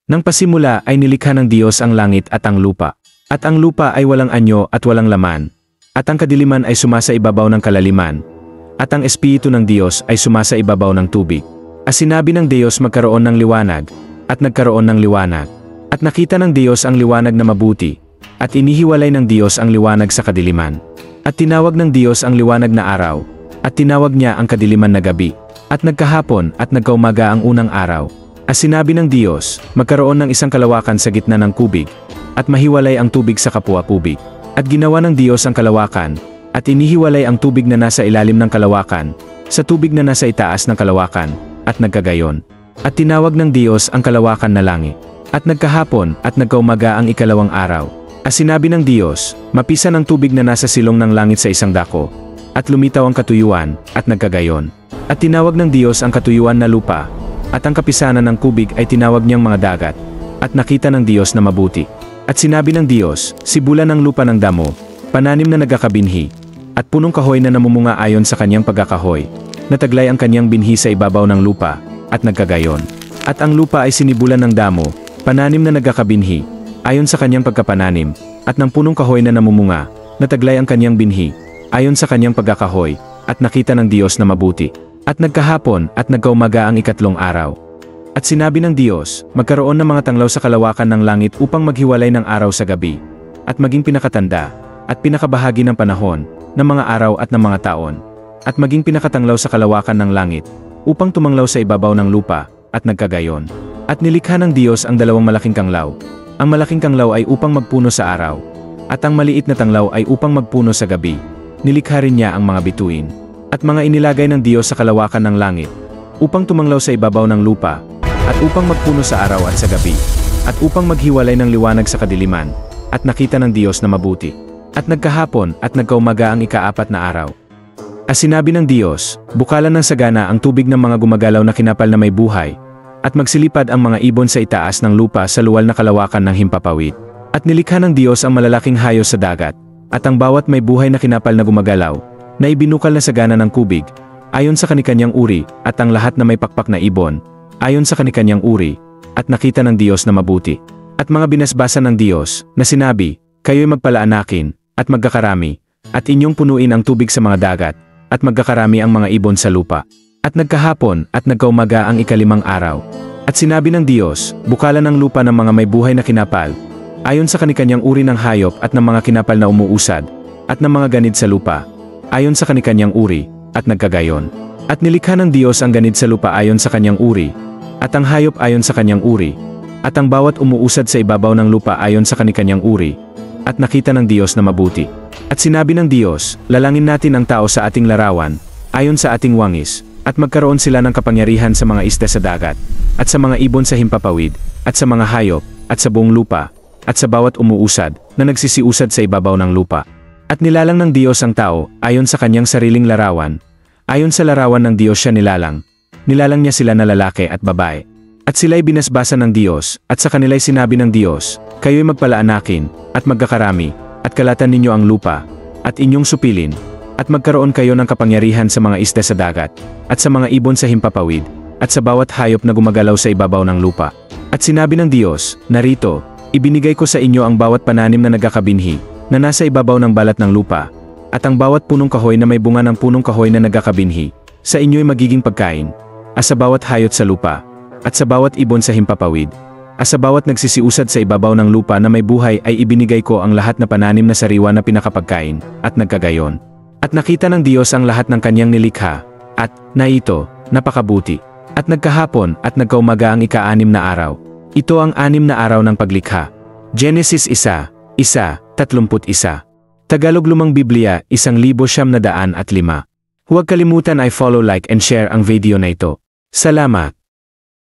Nang pasimula ay nilikha ng Diyos ang langit at ang lupa. At ang lupa ay walang anyo at walang laman. At ang kadiliman ay sumasa ibabaw ng kalaliman. At ang Espiritu ng Diyos ay sumasa ibabaw ng tubig. At sinabi ng Diyos magkaroon ng liwanag. At nagkaroon ng liwanag. At nakita ng Diyos ang liwanag na mabuti. At inihiwalay ng Diyos ang liwanag sa kadiliman. At tinawag ng Diyos ang liwanag na araw. At tinawag niya ang kadiliman na gabi. At nagkahapon at nagkaumaga ang unang araw. At sinabi ng Diyos, magkaroon ng isang kalawakan sa gitna ng kubig, at mahiwalay ang tubig sa kapwa-kubig. At ginawa ng Diyos ang kalawakan, at inihiwalay ang tubig na nasa ilalim ng kalawakan, sa tubig na nasa itaas ng kalawakan, at nagkagayon. At tinawag ng Diyos ang kalawakan na langit. At nagkahapon at nagkaumaga ang ikalawang araw. At sinabi ng Diyos, mapisan ang tubig na nasa silong ng langit sa isang dako, at lumitaw ang katuyuan, at nagkagayon. At tinawag ng Diyos ang katuyuan na lupa, at ang kapisanan ng kubig ay tinawag niyang mga dagat, at nakita ng Diyos na mabuti. At sinabi ng Diyos, sibulan ng lupa ng damo, pananim na nagkakabinhi, at punong kahoy na namumunga ayon sa kanyang pagkakahoy, nataglay ang kanyang binhi sa ibabaw ng lupa, at nagkagayon. At ang lupa ay sinibulan ng damo, pananim na nagkakabinhi, ayon sa kanyang pagkapananim, at ng punong kahoy na namumunga, nataglay ang kanyang binhi, ayon sa kanyang pagkakahoy, at nakita ng Diyos na mabuti. At nagkahapon at nagkaumaga ang ikatlong araw. At sinabi ng Diyos, magkaroon ng mga tanglaw sa kalawakan ng langit upang maghiwalay ng araw sa gabi, at maging pinakatanda, at pinakabahagi ng panahon, ng mga araw at ng mga taon, at maging pinakatanglaw sa kalawakan ng langit, upang tumanglaw sa ibabaw ng lupa, at nagkagayon. At nilikha ng Diyos ang dalawang malaking kanglaw. Ang malaking kanglaw ay upang magpuno sa araw, at ang maliit na tanglaw ay upang magpuno sa gabi. Nilikha rin niya ang mga bituin. At mga inilagay ng Diyos sa kalawakan ng langit, upang tumanglaw sa ibabaw ng lupa, at upang magpuno sa araw at sa gabi, at upang maghiwalay ng liwanag sa kadiliman, at nakita ng Diyos na mabuti. At nagkahapon at nagkaumaga ang ikaapat na araw. At sinabi ng Diyos, bukalan ng sagana ang tubig ng mga gumagalaw na kinapal na may buhay, at magsilipad ang mga ibon sa itaas ng lupa sa luwal na kalawakan ng himpapawid. At nilikha ng Diyos ang malalaking hayos sa dagat, at ang bawat may buhay na kinapal na gumagalaw, na ibinukal na sagana ng kubig, ayon sa kanikanyang uri, at ang lahat na may pakpak na ibon, ayon sa kanikanyang uri, at nakita ng Diyos na mabuti. At mga binasbasa ng Diyos, na sinabi, kayo'y magpalaanakin, at magkakarami, at inyong punuin ang tubig sa mga dagat, at magkakarami ang mga ibon sa lupa. At nagkahapon at nagkaumaga ang ikalimang araw. At sinabi ng Diyos, bukalan ng lupa ng mga may buhay na kinapal, ayon sa kanikanyang uri ng hayop at ng mga kinapal na umuusad, at ng mga ganid sa lupa, ayon sa kanikanyang uri, at nagkagayon. At nilikha ng Diyos ang ganid sa lupa ayon sa kanyang uri, at ang hayop ayon sa kanyang uri, at ang bawat umuusad sa ibabaw ng lupa ayon sa kanikanyang uri, at nakita ng Diyos na mabuti. At sinabi ng Diyos, lalangin natin ang tao sa ating larawan, ayon sa ating wangis, at magkaroon sila ng kapangyarihan sa mga isda sa dagat, at sa mga ibon sa himpapawid, at sa mga hayop, at sa buong lupa, at sa bawat umuusad, na nagsisiusad sa ibabaw ng lupa. At nilalang ng Diyos ang tao, ayon sa kanyang sariling larawan. Ayon sa larawan ng Diyos siya nilalang. Nilalang niya sila na lalaki at babae. At sila'y binasbasa ng Diyos, at sa kanila'y sinabi ng Diyos, kayo'y magpalaanakin, at magkakarami, at kalatan ninyo ang lupa, at inyong supilin, at magkaroon kayo ng kapangyarihan sa mga isda sa dagat, at sa mga ibon sa himpapawid, at sa bawat hayop na gumagalaw sa ibabaw ng lupa. At sinabi ng Diyos, narito, ibinigay ko sa inyo ang bawat pananim na nagkakabinhi, na nasa ibabaw ng balat ng lupa, at ang bawat punong kahoy na may bunga ng punong kahoy na nagkakabinhi, sa inyo'y magiging pagkain, at sa bawat hayot sa lupa, at sa bawat ibon sa himpapawid, at sa bawat nagsisiusad sa ibabaw ng lupa na may buhay ay ibinigay ko ang lahat na pananim na sariwa na pinakapagkain, at nagkagayon. At nakita ng Diyos ang lahat ng kanyang nilikha, at, na ito, napakabuti. At nagkahapon at nagkaumaga ang ika-6 na araw. Ito ang 6 na araw ng paglikha. Genesis 1:31. Tagalog Lumang Biblia 1905. Huwag kalimutan i-follow, like and share ang video na ito. Salamat!